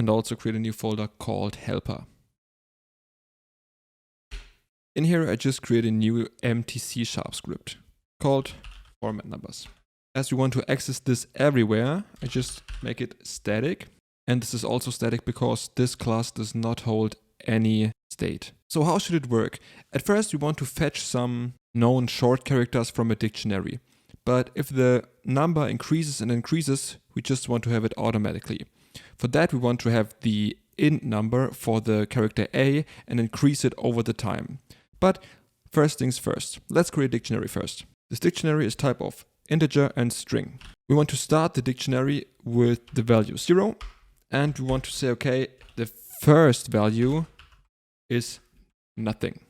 and also create a new folder called helper. In here, I just create a new empty C# script called format numbers. As we want to access this everywhere, I just make it static. And this is also static because this class does not hold any state. So how should it work? At first, we want to fetch some known short characters from a dictionary. But if the number increases and increases, we just want to have it automatically. For that, we want to have the int number for the character A and increase it over the time. But first things first, let's create a dictionary first. This dictionary is type of integer and string. We want to start the dictionary with the value 0, and we want to say, okay, the first value is nothing.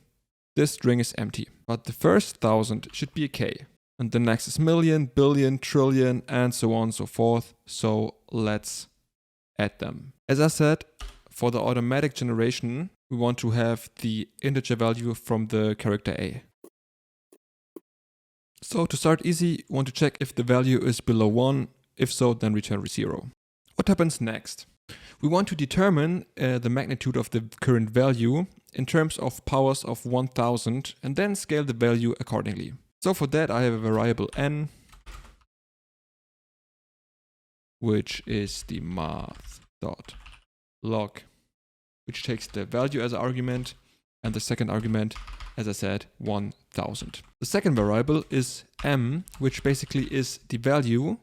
This string is empty, but the first 1000 should be a k. And the next is million, billion, trillion, and so on and so forth. So let's add them. As I said, for the automatic generation, we want to have the integer value from the character A. So to start easy, we want to check if the value is below 1. If so, then return 0. What happens next? We want to determine the magnitude of the current value in terms of powers of 1000 and then scale the value accordingly. So for that, I have a variable n, which is the math.log, which takes the value as an argument, and the second argument, as I said, 1000. The second variable is m, which basically is the value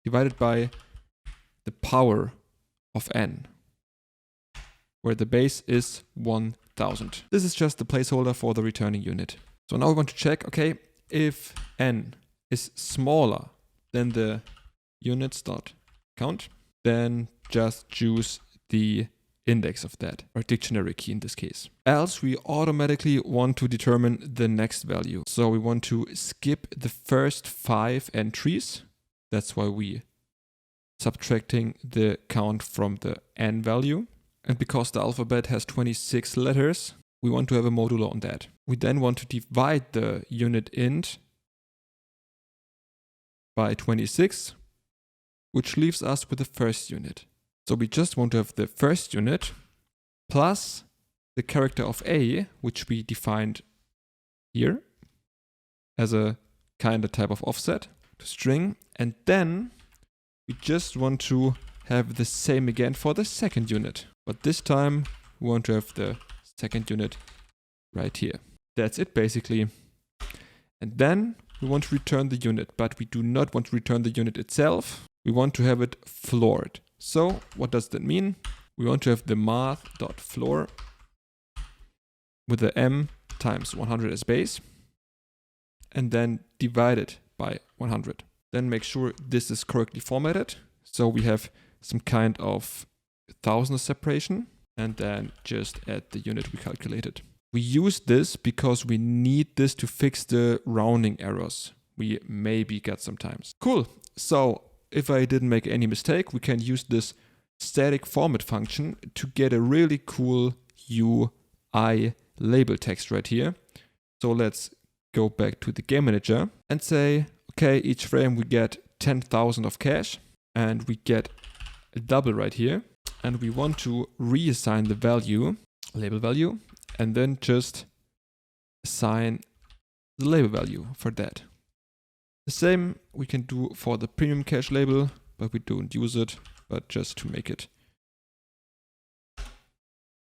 divided by the power of n, where the base is 1000. This is just the placeholder for the returning unit. So now we want to check, okay, if n is smaller than the units.count, then just choose the index of that, or dictionary key in this case. Else we automatically want to determine the next value. So we want to skip the first 5 entries. That's why we subtracting the count from the n value. And because the alphabet has 26 letters, we want to have a modulo on that. We then want to divide the unit int by 26, which leaves us with the first unit. So we just want to have the first unit plus the character of A, which we defined here as a kind of type of offset to string. And then we just want to have the same again for the second unit. But this time we want to have the second unit right here. That's it basically. And then we want to return the unit, but we do not want to return the unit itself. We want to have it floored. So what does that mean? We want to have the math.floor with the m times 100 as base and then divide it by 100. Then make sure this is correctly formatted. So we have some kind of thousand separation and then just add the unit we calculated. We use this because we need this to fix the rounding errors we maybe get sometimes. Cool. So if I didn't make any mistake, we can use this static format function to get a really cool UI label text right here. So let's go back to the game manager and say, okay, each frame we get 10,000 of cash and we get a double right here. And we want to reassign the value, label value, and then just assign the label value for that. The same we can do for the premium cache label, but we don't use it, but just to make it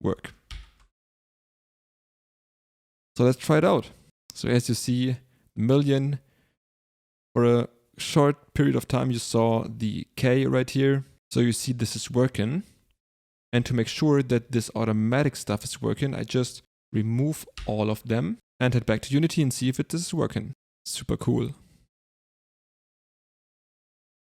work. So let's try it out. So as you see, million, for a short period of time you saw the K right here. So you see this is working. And to make sure that this automatic stuff is working, I just remove all of them and head back to Unity and see if this is working. Super cool.